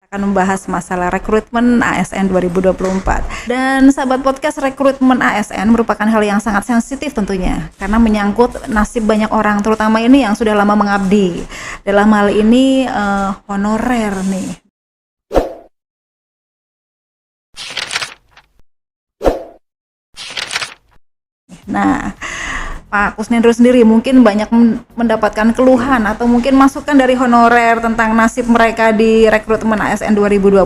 akan membahas masalah rekrutmen ASN 2024. Dan sahabat podcast, rekrutmen ASN merupakan hal yang sangat sensitif tentunya karena menyangkut nasib banyak orang, terutama ini yang sudah lama mengabdi. Dalam hal ini honorer nih. Nah, Pak Kusnendro sendiri mungkin banyak mendapatkan keluhan atau mungkin masukan dari honorer tentang nasib mereka di rekrutmen ASN 2024.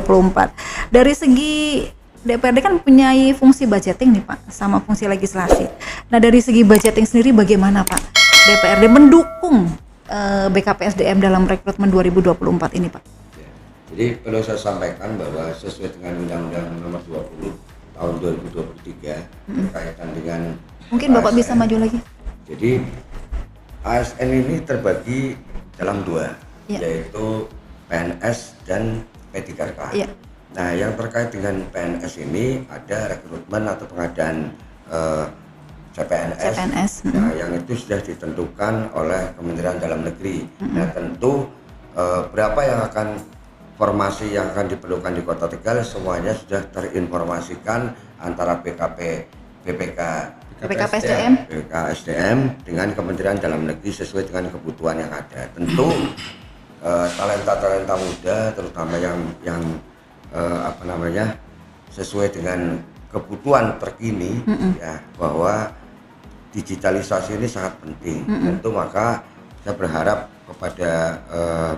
Dari segi DPRD kan punya fungsi budgeting nih Pak, sama fungsi legislasi. Nah dari segi budgeting sendiri bagaimana Pak DPRD mendukung BKPSDM dalam rekrutmen 2024 ini Pak? Jadi perlu saya sampaikan bahwa sesuai dengan Undang-Undang Nomor 20 tahun 2023 berkaitan dengan mungkin Bapak ASN, bisa maju lagi. Jadi ASN ini terbagi dalam dua, yaitu PNS dan P3K. Nah, yang terkait dengan PNS ini ada rekrutmen atau pengadaan CPNS. Nah, yang itu sudah ditentukan oleh Kementerian Dalam Negeri. Nah, tentu berapa yang akan formasi yang akan diperlukan di Kota Tegal semuanya sudah terinformasikan antara BKPSDM dengan Kementerian Dalam Negeri sesuai dengan kebutuhan yang ada. Tentu talenta-talenta muda terutama yang sesuai dengan kebutuhan terkini ya, bahwa digitalisasi ini sangat penting. Tentu maka saya berharap kepada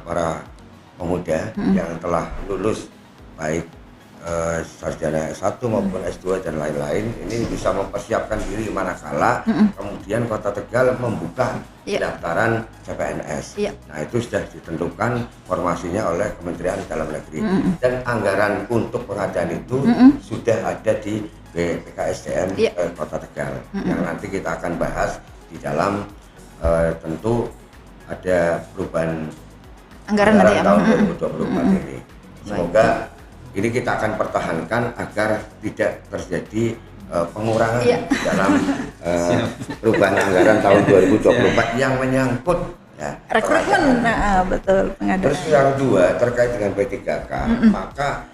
para pemuda yang telah lulus baik sarjana S1 maupun S2 dan lain-lain ini bisa mempersiapkan diri manakala kemudian Kota Tegal membuka pendaftaran CPNS. Nah itu sudah ditentukan formasinya oleh Kementerian Dalam Negeri dan anggaran untuk pengadaan itu sudah ada di BKSDM Kota Tegal yang nanti kita akan bahas di dalam tentu ada perubahan anggaran tahun 2024 ini. Semoga ini kita akan pertahankan agar tidak terjadi pengurangan dalam perubahan anggaran tahun 2024 yang menyangkut ya, rekrutmen. Betul, pengadaan. Terus yang kedua terkait dengan P3K, maka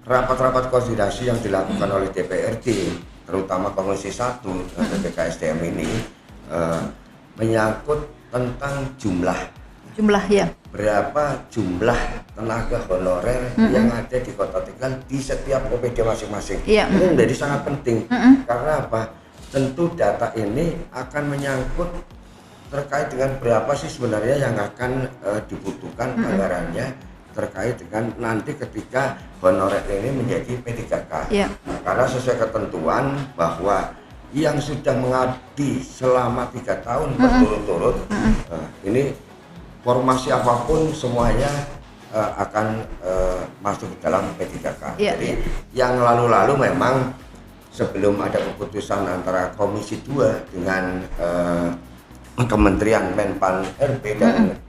rapat-rapat koordinasi yang dilakukan oleh DPRD, terutama Komisi 1 BKSDM ini menyangkut tentang jumlah ya. Berapa jumlah tenaga honorer yang ada di Kota Tegal di setiap OPD masing-masing. Ini menjadi sangat penting. Karena apa? Tentu data ini akan menyangkut terkait dengan berapa sih sebenarnya yang akan dibutuhkan anggarannya terkait dengan nanti ketika honorer ini menjadi P3K. Karena sesuai ketentuan bahwa yang sudah mengabdi selama 3 tahun berturut-turut ini formasi apapun semuanya akan masuk dalam P3K. Jadi yang lalu-lalu memang sebelum ada keputusan antara Komisi 2 dengan Kementerian Menpan RB dan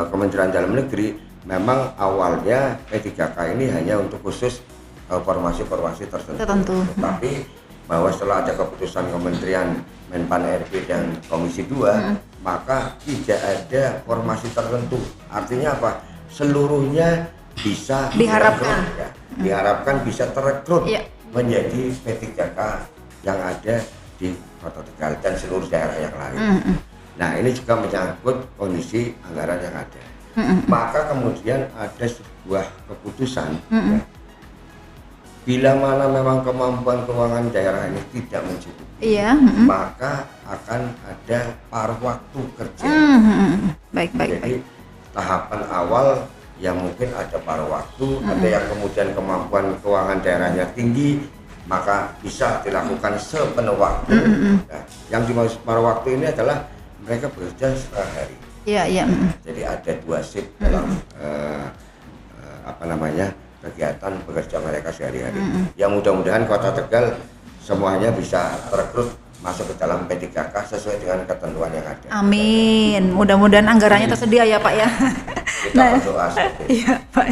Kementerian Dalam Negeri, memang awalnya P3K ini hanya untuk khusus formasi-formasi tertentu. Tapi bahwa setelah ada keputusan Kementerian Menpan RB dan Komisi 2 maka tidak ada formasi tertentu. Artinya apa? Seluruhnya bisa diharapkan bisa terekrut menjadi P3K yang ada di Kota Tegal dan seluruh daerah yang lain. Nah ini juga menyangkut kondisi anggaran yang ada. Maka kemudian ada sebuah keputusan bila mana memang kemampuan keuangan daerah ini tidak mencukupi, maka akan ada paruh waktu kerja. Jadi tahapan awal yang mungkin ada paruh waktu, ada yang kemudian kemampuan keuangan daerahnya tinggi, maka bisa dilakukan sepenuh waktu. Nah, yang dimaksud paruh waktu ini adalah mereka bekerja setengah hari. Jadi ada 2 shift dalam kegiatan bekerja mereka sehari-hari. Yang mudah-mudahan Kota Tegal semuanya bisa terekrut masuk ke dalam P3K sesuai dengan ketentuan yang ada. Amin. Mudah-mudahan anggarannya tersedia ya Pak ya. Kita berdoa. Pak.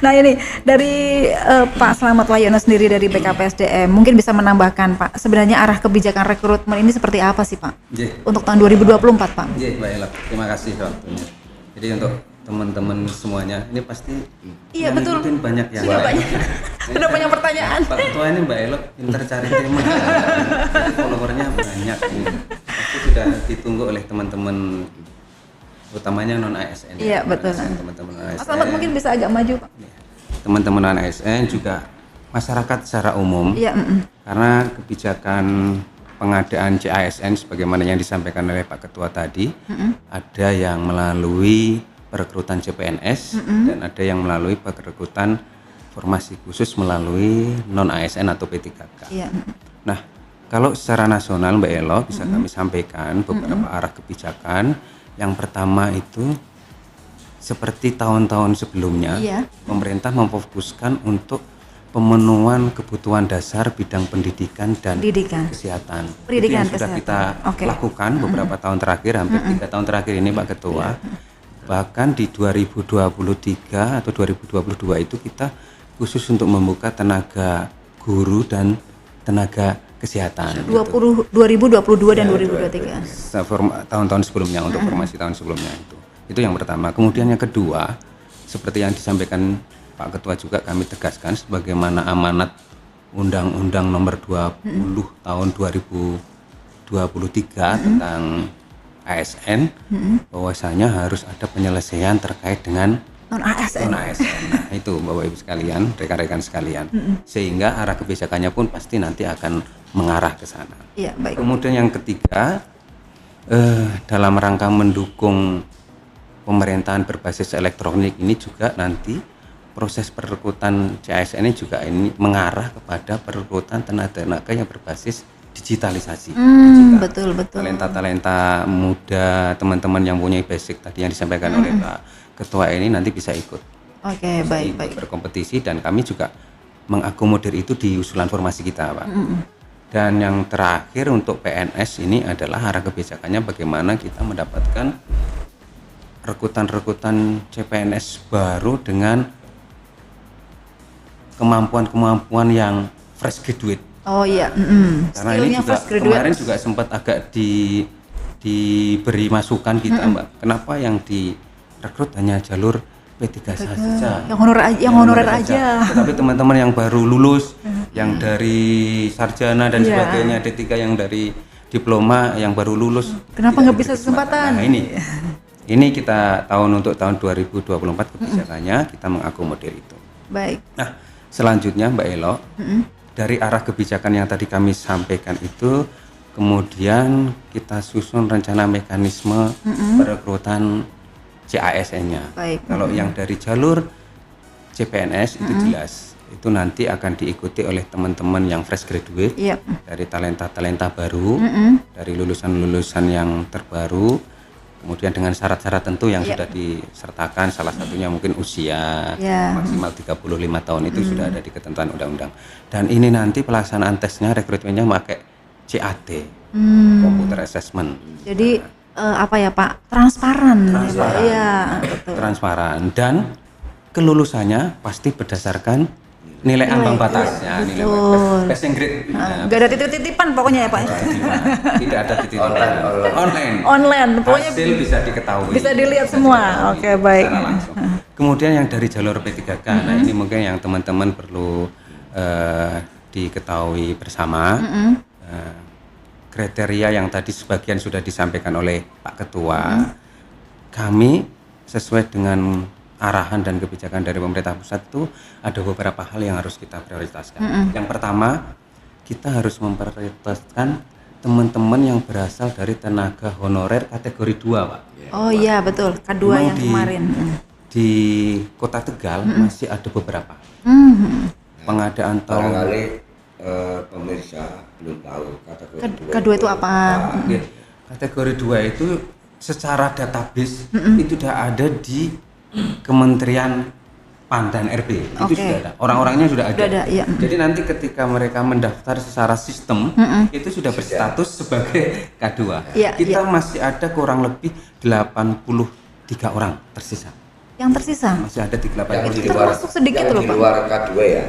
Nah ini dari Pak Slamet Wahyono sendiri dari BKPSDM mungkin bisa menambahkan Pak, sebenarnya arah kebijakan rekrutmen ini seperti apa sih Pak? Untuk tahun 2024 Pak? Baiklah. Terima kasih waktunya. Jadi untuk teman-teman semuanya, ini pasti Iya, yang betul. ngikutin banyak yang Sudah banyak. Sudah banyak pertanyaan. Pak Ketua ini Mbak Elo pintar cari tema. Jadi followernya banyak ini. Pasti sudah ditunggu oleh teman-teman utamanya non ASN. Iya, betul. Teman-teman non Mas ASN. Selamat mungkin bisa agak maju, Pak. Teman-teman non ASN juga masyarakat secara umum. Iya, Karena kebijakan pengadaan CASN sebagaimana yang disampaikan oleh Pak Ketua tadi, ada yang melalui perekrutan CPNS dan ada yang melalui perekrutan formasi khusus melalui non ASN atau P3K. Iya. Nah, kalau secara nasional Mbak Elo bisa kami sampaikan beberapa arah kebijakan. Yang pertama itu seperti tahun-tahun sebelumnya, Iya. pemerintah memfokuskan untuk pemenuhan kebutuhan dasar bidang pendidikan dan Pendidikan. kesehatan. Pendidikan, Itu yang sudah kesehatan. kita Oke. lakukan beberapa tahun terakhir, hampir 3 tahun terakhir ini Pak Ketua. Bahkan di 2023 atau 2022 itu kita khusus untuk membuka tenaga guru dan tenaga kesehatan. 2022 dan 2023. Tahun-tahun sebelumnya untuk formasi tahun sebelumnya itu yang pertama. Kemudian yang kedua, seperti yang disampaikan Pak Ketua juga kami tegaskan sebagaimana amanat Undang-Undang Nomor 20 Tahun 2023 tentang ASN, bahwasanya harus ada penyelesaian terkait dengan Non ASN. non-ASN. Nah, itu Bapak Ibu sekalian, rekan-rekan sekalian. Sehingga arah kebijakannya pun pasti nanti akan mengarah ke sana. Iya, baik. Kemudian yang ketiga, dalam rangka mendukung pemerintahan berbasis elektronik ini juga nanti proses perekrutan CASN ini juga ini mengarah kepada perekrutan tenaga yang berbasis digitalisasi. Betul. Talenta-talenta muda, teman-teman yang punya basic tadi yang disampaikan oleh Pak Ketua ini nanti bisa ikut. Oke, baik. Berkompetisi dan kami juga mengakomodir itu di usulan formasi kita, Pak. Dan yang terakhir untuk PNS ini adalah arah kebijakannya bagaimana kita mendapatkan rekrutan CPNS baru dengan kemampuan yang fresh graduate. Oh iya, Karena ini skillnya juga fresh graduate. kemarin juga sempat agak diberi masukan kita, Mbak. Kenapa yang direkrut hanya jalur P3K saja? Yang honorer aja. Tetapi teman-teman yang baru lulus, yang dari sarjana dan sebagainya, D3 yang dari diploma yang baru lulus. Kenapa tidak nggak bisa diberi kesempatan? Nah, ini kita untuk tahun 2024 kebijakannya kita mengakomodir itu. Baik. Nah, selanjutnya Mbak Elo, dari arah kebijakan yang tadi kami sampaikan itu, kemudian kita susun rencana mekanisme perekrutan CASN-nya. Baik. Kalau yang dari jalur CPNS itu jelas, itu nanti akan diikuti oleh teman-teman yang fresh graduate, Iya. dari talenta-talenta baru, dari lulusan-lulusan yang terbaru, kemudian dengan syarat-syarat tentu yang sudah disertakan, salah satunya mungkin usia maksimal 35 tahun itu sudah ada di ketentuan undang-undang. Dan ini nanti pelaksanaan tesnya, rekrutmennya pakai CAT, computer assessment. Jadi apa ya Pak? Transparan. Ya, Pak. Iya, betul. Transparan dan kelulusannya pasti berdasarkan nilai ambang batasnya, nilai passing grade. Nggak ada titip-titipan pokoknya ya Pak. Tidak ada titipan. Online, pokoknya hasil bisa diketahui. bisa dilihat semua. Oke, baik. Secara langsung. Kemudian yang dari jalur P3K, nah ini mungkin yang teman-teman perlu diketahui bersama. Kriteria yang tadi sebagian sudah disampaikan oleh Pak Ketua, kami sesuai dengan arahan dan kebijakan dari pemerintah pusat itu ada beberapa hal yang harus kita prioritaskan. Yang pertama, kita harus memprioritaskan teman-teman yang berasal dari tenaga honorer kategori 2, Pak. Oh iya, betul. K2 Memang yang kemarin. Di Kota Tegal masih ada beberapa. Pengadaan tol. Barangkali pemirsa belum tahu kategori K2 itu apa? Kategori 2 itu secara database itu sudah ada di Kementerian PAN dan RB. Itu sudah ada. Orang-orangnya sudah ada. Sudah ada, iya. Jadi nanti ketika mereka mendaftar secara sistem itu sudah berstatus sebagai K2. Iya, Kita masih ada kurang lebih 83 orang tersisa. Yang tersisa? Masih ada 83 Yang di luar, termasuk sedikit yang loh, di Pak. luar K2 ya.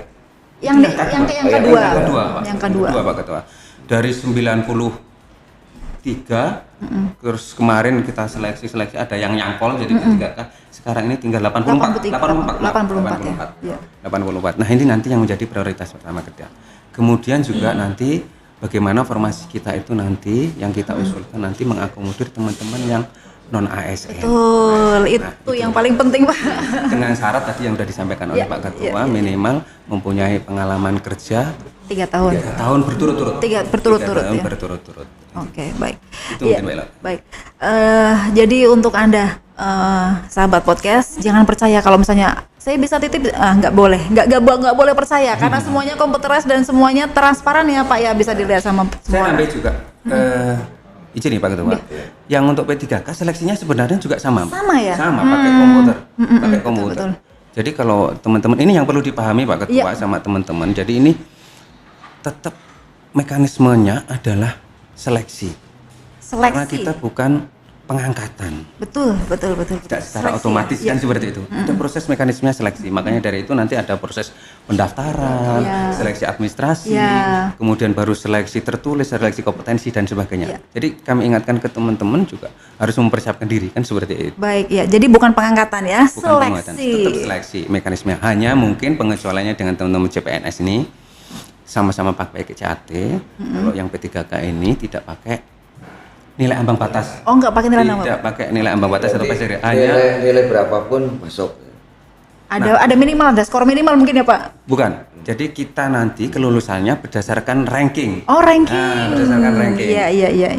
Yang K2. Yang kedua, Pak. Yang kedua. Pak Ketua. Dari 90 3, terus kemarin kita seleksi ada yang nyangkol jadi P3K. Sekarang ini tinggal 84 ya. 84. Nah, ini nanti yang menjadi prioritas pertama kita. Kemudian juga nanti bagaimana formasi kita itu nanti yang kita usulkan nanti mengakomodir teman-teman yang non ASN. Betul, itu yang paling penting, Pak. Dengan syarat tadi yang sudah disampaikan oleh Pak Ketua, minimal mempunyai pengalaman kerja 3 tahun. 3 tahun berturut-turut. 3 berturut-turut ya. Berturut-turut. Oke, baik. Itu mungkin Mbak Ella. Baik. Jadi untuk Anda sahabat podcast, jangan percaya kalau misalnya saya bisa titip, nggak boleh, nggak boleh percaya karena semuanya komputerized dan semuanya transparan ya Pak ya, bisa dilihat sama semua. Saya ambil juga izin nih Pak Ketua. Yang untuk P3K seleksinya sebenarnya juga sama. Sama ya? Sama, pakai komputer. Pakai komputer. Betul. Jadi kalau teman-teman ini yang perlu dipahami Pak Ketua sama teman-teman. Jadi ini tetap mekanismenya adalah seleksi. Karena kita bukan pengangkatan. Betul. Tidak secara otomatis kan seperti itu. Ada proses mekanismenya seleksi. Makanya dari itu nanti ada proses pendaftaran, seleksi administrasi, kemudian baru seleksi tertulis, seleksi kompetensi dan sebagainya. Jadi kami ingatkan ke teman-teman juga harus mempersiapkan diri kan seperti itu. Baik ya. Jadi bukan pengangkatan ya, Bukan seleksi. pengangkatan, tetap seleksi mekanismenya. Hanya mungkin pengecualiannya dengan teman-teman CPNS ini sama-sama pakai CAT. Kalau yang P3K ini tidak pakai nilai ambang batas. Oh, nggak pakai nilai ambang batas. Tidak pakai nilai ambang batas atau PSDR. Nilai berapapun masuk. Ada minimal, ada skor minimal mungkin ya Pak? Bukan. Jadi kita nanti kelulusannya berdasarkan ranking. Oh, ranking. Nah, berdasarkan ranking. Iya.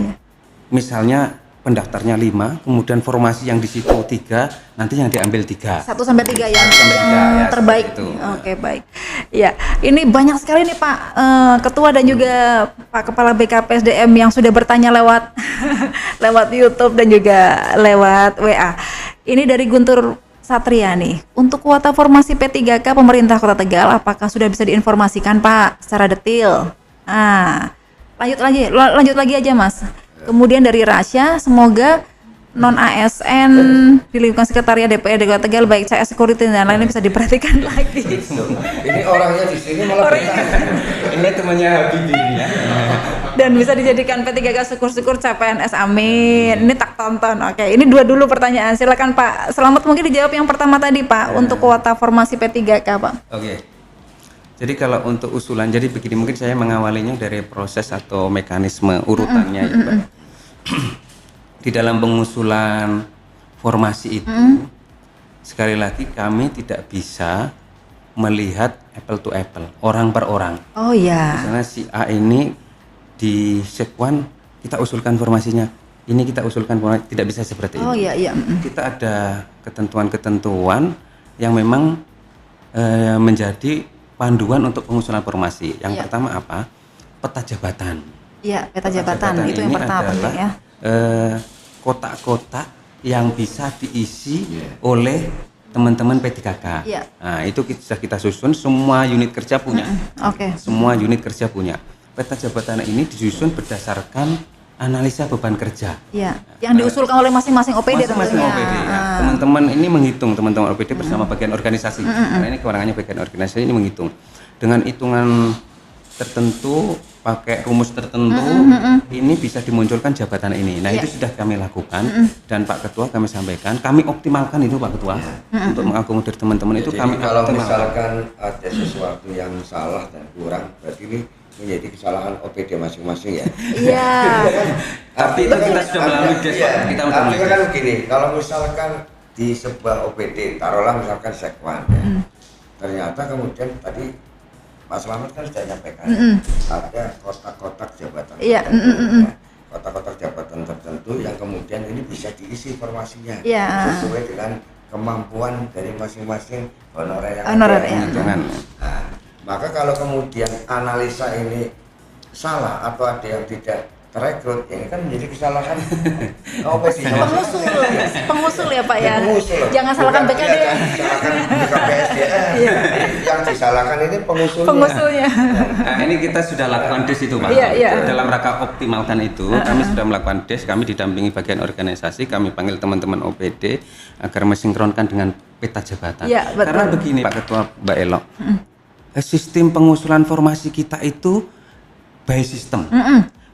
Misalnya pendaftarnya 5, kemudian formasi yang di situ 3, nanti yang diambil 3. 1 sampai 3 yang ya, terbaik. itu. Oke, baik. Ya, ini banyak sekali nih Pak Ketua dan juga Pak Kepala BKPSDM yang sudah bertanya lewat lewat YouTube dan juga lewat WA. Ini dari Guntur Satria nih. Untuk kuota formasi P3K pemerintah Kota Tegal apakah sudah bisa diinformasikan Pak secara detail? Lanjut lagi aja Mas. Kemudian dari Rasya, semoga non ASN di lingkungan sekretariat DPRD Kota Tegal baik CS security dan lainnya bisa diperhatikan lagi. Ini orangnya di sini malah Ini temannya Habibie ya. Dan bisa dijadikan P3K syukur-syukur CPNS, amin. Ini tak tonton. Oke, ini 2 dulu pertanyaan. Silakan Pak Selamat mungkin dijawab yang pertama tadi Pak, untuk kuota formasi P3K Pak. Oke. Jadi kalau untuk usulan, jadi begini, mungkin saya mengawalinya dari proses atau mekanisme urutannya ya Pak. Di dalam pengusulan formasi itu, sekali lagi kami tidak bisa melihat apple to apple, orang per orang. Oh ya. Misalnya si A ini di sekwan kita usulkan formasinya, ini kita usulkan formasi, tidak bisa seperti itu. Oh iya. Kita ada ketentuan-ketentuan yang memang menjadi panduan untuk pengusulan formasi. Yang pertama apa? Peta jabatan. Iya, peta jabatan itu yang pertama penting ya. Kotak-kotak yang bisa diisi oleh teman-teman P3K. Iya. Nah, itu sudah kita susun, semua unit kerja punya. Oke. Semua unit kerja punya. Peta jabatan ini disusun berdasarkan analisa beban kerja. Iya, yang diusulkan oleh masing-masing OPD Masing-masing tentunya. OPD. Ya. Teman-teman ini menghitung, teman-teman OPD bersama bagian organisasi. Karena ini kewenangannya bagian organisasi ini menghitung. Dengan hitungan tertentu, pakai rumus tertentu, ini bisa dimunculkan jabatan ini. Nah, itu sudah kami lakukan dan Pak Ketua kami sampaikan, kami optimalkan itu Pak Ketua untuk mengakomodir teman-teman itu. Jadi kami kalau optimalkan. misalkan ada sesuatu yang salah dan kurang, berarti ini menjadi kesalahan OPD masing-masing ya. Iya. Tapi itu kita sudah melalui des, Pak. Kita sudah melalui kan des. begini, kalau misalkan di sebuah OPD, taruhlah misalkan sekwan ya. Ternyata kemudian tadi Pak Selamat kan sudah nyampaikan ada kotak-kotak jabatan. Iya. Ya. Kotak-kotak jabatan tertentu yang kemudian ini bisa diisi informasinya sesuai dengan kemampuan dari masing-masing honorer yang Honorer, ada. ya. Jangan. Nah, maka kalau kemudian analisa ini salah atau ada yang tidak terekrut, ini kan menjadi kesalahan Pengusul ya Pak ya. Pengusul. Jangan salahkan BKD. Jangan salahkan BKPSDM. Yang disalahkan ini pengusulnya. Nah, ini kita sudah lakukan des itu Pak. Iya. Dalam rangka optimalkan itu, kami sudah melakukan des, kami didampingi bagian organisasi, kami panggil teman-teman OPD agar mensinkronkan dengan peta jabatan. Iya, betul. Karena begini Pak Ketua, Mbak Elo, sistem pengusulan formasi kita itu by system.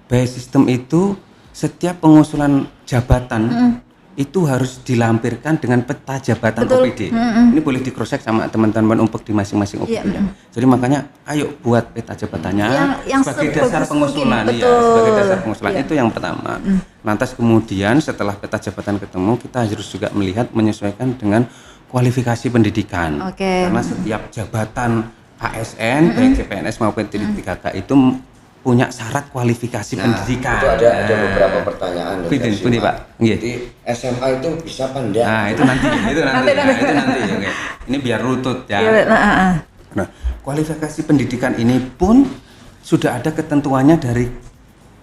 By system itu setiap pengusulan jabatan itu harus dilampirkan dengan peta jabatan OPD. Ini boleh di cross check sama teman-teman untuk di masing-masing OPD-nya. Jadi makanya ayo buat peta jabatannya yang sebagai dasar pengusulan mungkin, ya, sebagai dasar pengusulan Iya. itu yang pertama. Lantas kemudian setelah peta jabatan ketemu, kita harus juga melihat menyesuaikan dengan kualifikasi pendidikan. Karena setiap jabatan ASN baik CPNS maupun P3K itu punya syarat kualifikasi pendidikan. Itu ada beberapa pertanyaan. Pundi Pak. Nggih. Jadi SMA itu bisa apa enggak? Nah, itu nanti. Oke. Ini biar rutut ya. Nah, kualifikasi pendidikan ini pun sudah ada ketentuannya dari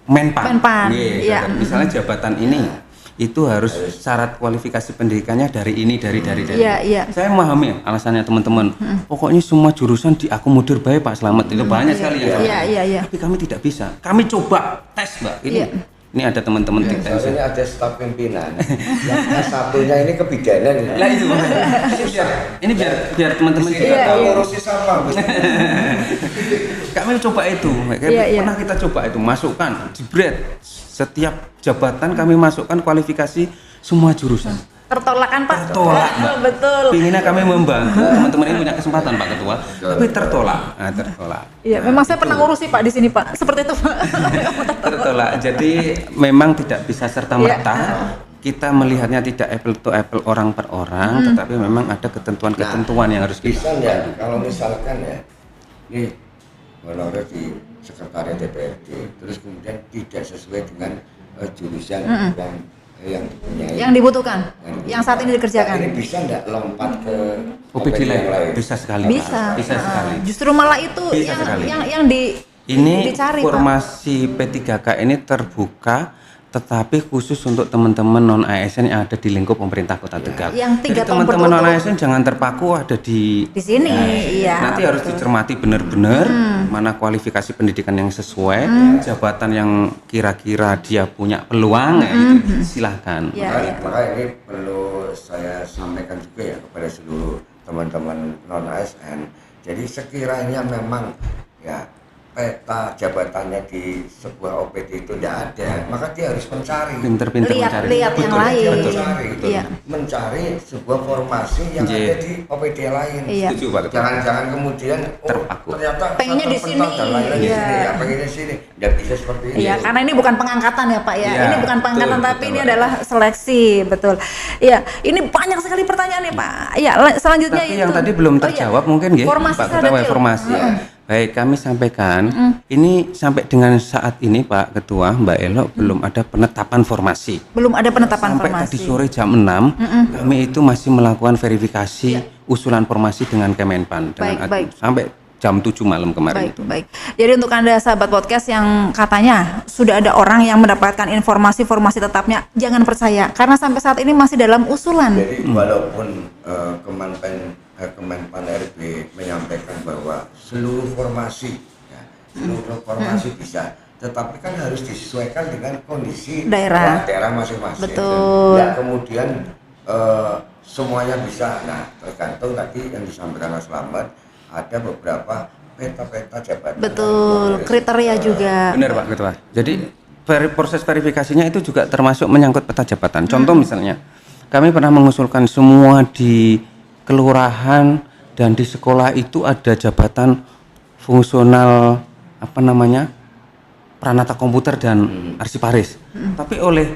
Menpan. Iya. Misalnya jabatan ini itu harus syarat kualifikasi pendidikannya dari ini. Iya. Saya memahami alasannya teman-teman. Pokoknya semua jurusan diakomodir baik Pak Slamet. Itu banyak sekali yang Iya. Tapi kami tidak bisa. Kami coba tes, Mbak. Ini ada teman-teman di tes. Ini ada staf pimpinan. Yang satunya ini kebidanan. Lah itu. Ini biar teman-teman juga tahu. Ngurusi sama. Kami coba itu. Pernah kita coba itu masukkan jebret. Setiap jabatan kami masukkan kualifikasi semua jurusan. Tertolak kan Pak? Tertolak, Mbak. Betul. Pinginnya kami membantu teman-teman ini punya kesempatan Pak Ketua, tapi tertolak. Tertolak. Iya, memang saya pernah ngurusi Pak di sini Pak. Seperti itu Pak. Tertolak. Jadi memang tidak bisa serta merta. Kita melihatnya tidak apple to apple orang per orang, tetapi memang ada ketentuan-ketentuan yang harus bisa ya. Kalau misalkan ya, ini honorer di sekretariat DPRD, terus kemudian tidak sesuai dengan jurusan yang dipunyai, yang dibutuhkan, yang saat ini dikerjakan. Ini bisa nggak lompat ke OPD lain? Bisa sekali. Bisa Sekali. Justru malah itu yang ini dicari formasi P3K ini terbuka, tetapi khusus untuk teman-teman non ASN yang ada di lingkup pemerintah Kota Tegal. Yang 3 Jadi tahun teman-teman non berturut-turut. ASN jangan terpaku ada di sini. Iya. Nanti harus dicermati benar-benar mana kualifikasi pendidikan yang sesuai, jabatan yang kira-kira dia punya peluang, itu silahkan. Maka ini perlu saya sampaikan juga ya kepada seluruh teman-teman non ASN. Jadi sekiranya memang ya peta jabatannya di sebuah OPD itu tidak ada, maka dia harus mencari. Pinter-pinter mencari. Lihat yang lain. Mencari sebuah formasi yang ada di OPD lain. Setuju Pak Ketua. Jangan kemudian terpaku. Ternyata pengennya di sini. Dan lain-lain di sini, ya pengennya di sini. Tidak bisa seperti ini. Iya, karena ini bukan pengangkatan ya Pak ya. Iya, Ini bukan pengangkatan betul, tapi ini adalah seleksi, betul. Iya, ini banyak sekali pertanyaan nih Pak. Iya, selanjutnya tapi itu. yang tadi belum terjawab mungkin nggih Pak Ketua informasi. Baik, kami sampaikan ini sampai dengan saat ini Pak Ketua, Mbak Elo belum ada penetapan formasi. Belum ada penetapan sampai formasi. Tadi sore jam 6 kami itu masih melakukan verifikasi usulan formasi dengan Kemenpan sampai jam 7 malam kemarin itu. Baik. Jadi untuk Anda sahabat podcast yang katanya sudah ada orang yang mendapatkan informasi-formasi tetapnya, jangan percaya karena sampai saat ini masih dalam usulan. Jadi walaupun Kemenpan RB menyampaikan bahwa seluruh formasi bisa, tetapi kan harus disesuaikan dengan kondisi daerah masing-masing. Betul. Ya kemudian semuanya bisa. Nah, tergantung tadi yang disampaikan Mas Slamet, ada beberapa peta-peta jabatan. Betul, kriteria juga. Benar Pak Ketua. Jadi proses verifikasinya itu juga termasuk menyangkut peta jabatan. Contoh misalnya, kami pernah mengusulkan semua di kelurahan dan di sekolah itu ada jabatan fungsional Pranata komputer dan arsiparis. Tapi oleh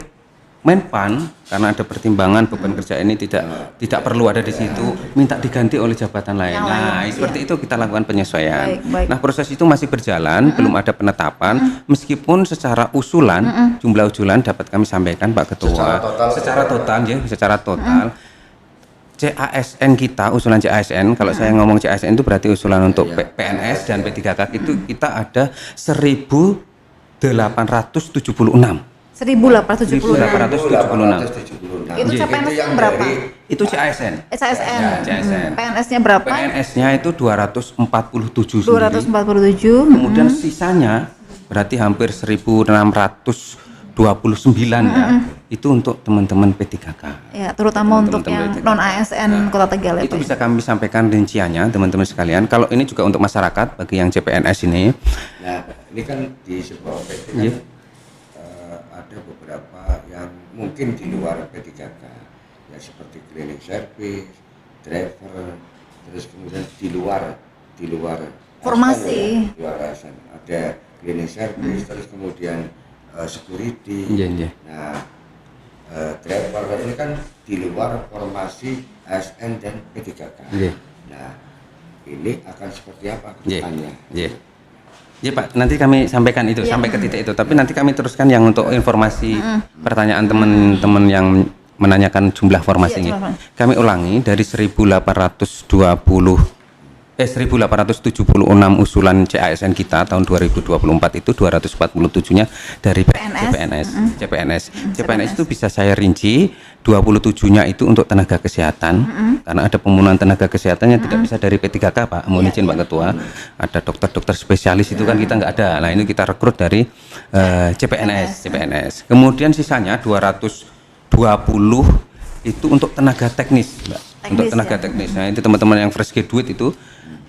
Menpan karena ada pertimbangan beban kerja ini tidak perlu ada di situ, minta diganti oleh jabatan lain. Seperti itu kita lakukan penyesuaian. Baik. Nah, proses itu masih berjalan, belum ada penetapan, meskipun secara usulan jumlah usulan dapat kami sampaikan Pak Ketua. Secara total CASN kita, usulan CASN, kalau saya ngomong CASN itu berarti usulan untuk PNS dan P3K itu kita ada 1.876. 1.876. Itu CPNS-nya berapa? Itu CASN. CASN. CASN. PNS-nya berapa? PNS-nya itu 247 sendiri. 247. Kemudian sisanya berarti hampir 1.629 ya. Itu untuk teman-teman P3K. Ya, terutama untuk yang non ASN Kota Tegal itu bisa kami sampaikan rinciannya teman-teman sekalian. Kalau ini juga untuk masyarakat bagi yang CPNS ini. Nah, ini kan di sebuah OPD kan ada beberapa yang mungkin di luar P3K, ya seperti cleaning service, driver, terus kemudian di luar formasi, ASN, ya, di luar ASN ada cleaning service, terus kemudian security. Nah, driver ini kan di luar formasi ASN dan P3K. Nah, ini akan seperti apa ke depannya? Ya Pak, nanti kami sampaikan itu sampai ke titik itu. Tapi nanti kami teruskan yang untuk informasi pertanyaan teman-teman yang menanyakan jumlah formasi ini. Kami ulangi dari 1876 usulan CASN kita tahun 2024 itu 247-nya dari CPNS. CPNS itu bisa saya rinci 27-nya itu untuk tenaga kesehatan karena ada pemenuhan tenaga kesehatannya tidak bisa dari P3K Pak. Mohon izin Pak Ketua. Ada dokter-dokter spesialis itu kan kita nggak ada. Nah, ini kita rekrut dari CPNS. Kemudian sisanya 220 itu untuk tenaga teknis, Mbak. Untuk tenaga teknis. Nah, itu teman-teman yang fresh graduate itu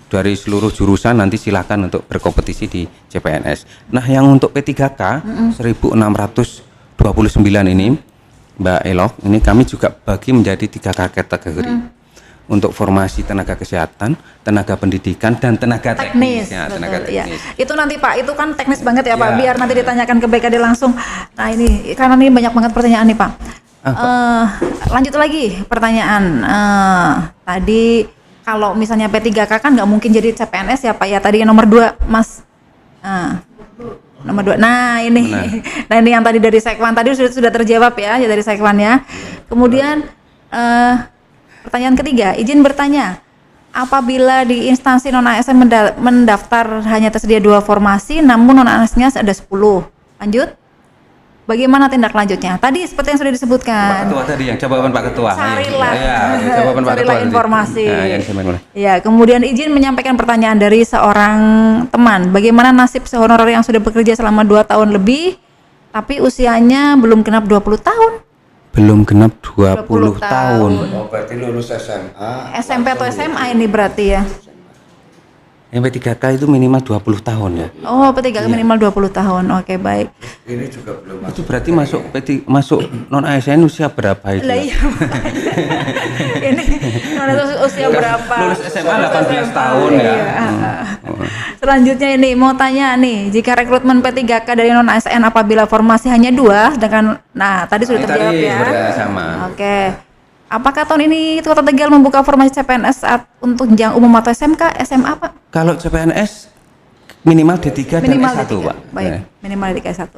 dari seluruh jurusan nanti silakan untuk berkompetisi di CPNS. Nah, yang untuk P3K 1629 ini Mbak Elok, ini kami juga bagi menjadi 3 kategori. Untuk formasi tenaga kesehatan, tenaga pendidikan, dan tenaga teknis. Ya, tenaga teknis. Ya. Itu nanti Pak, itu kan teknis banget ya Pak, biar nanti ditanyakan ke BKD langsung. Nah ini, karena ini banyak banget pertanyaan nih Pak. Lanjut lagi pertanyaan. Tadi kalau misalnya P3K kan nggak mungkin jadi CPNS ya Pak ya. Tadi yang nomor 2 Mas. Nomor 2. Nah ini, nah ini yang tadi dari Sekwan tadi sudah terjawab ya dari Sekwan ya. Kemudian pertanyaan ketiga, izin bertanya, apabila di instansi non ASN mendaftar hanya tersedia 2 formasi, namun non ASN-nya ada 10. Lanjut. Bagaimana tindak lanjutnya? Tadi seperti yang sudah disebutkan. Pak Ketua tadi yang jawaban Pak Ketua. Carilah, jawaban Pak Ketua informasi. Yang ya, kemudian izin menyampaikan pertanyaan dari seorang teman. Bagaimana nasib sehonorer yang sudah bekerja selama 2 tahun lebih, tapi usianya belum genap 20 tahun? Belum genap 20 tahun. Oh, berarti lulus SMA. SMP atau SMA ini berarti ya? Yang P3K itu minimal 20 tahun ya. Oh, P3K minimal 20 tahun. Oke, baik. Ini juga belum Itu berarti masuk non ASN usia berapa itu? Lah iya. Ini usia berapa? Lulus SMA 18 tahun ya. Selanjutnya ini mau tanya nih, jika rekrutmen P3K dari non ASN apabila formasi hanya 2 dengan tadi sudah terjawab ya. Sama. Oke. Apakah tahun ini Kota Tegal membuka formasi CPNS untuk jenjang umum atau SMK, SMA Pak? Kalau CPNS minimal D3 dan S1 Pak. Baik, minimal D3 S1.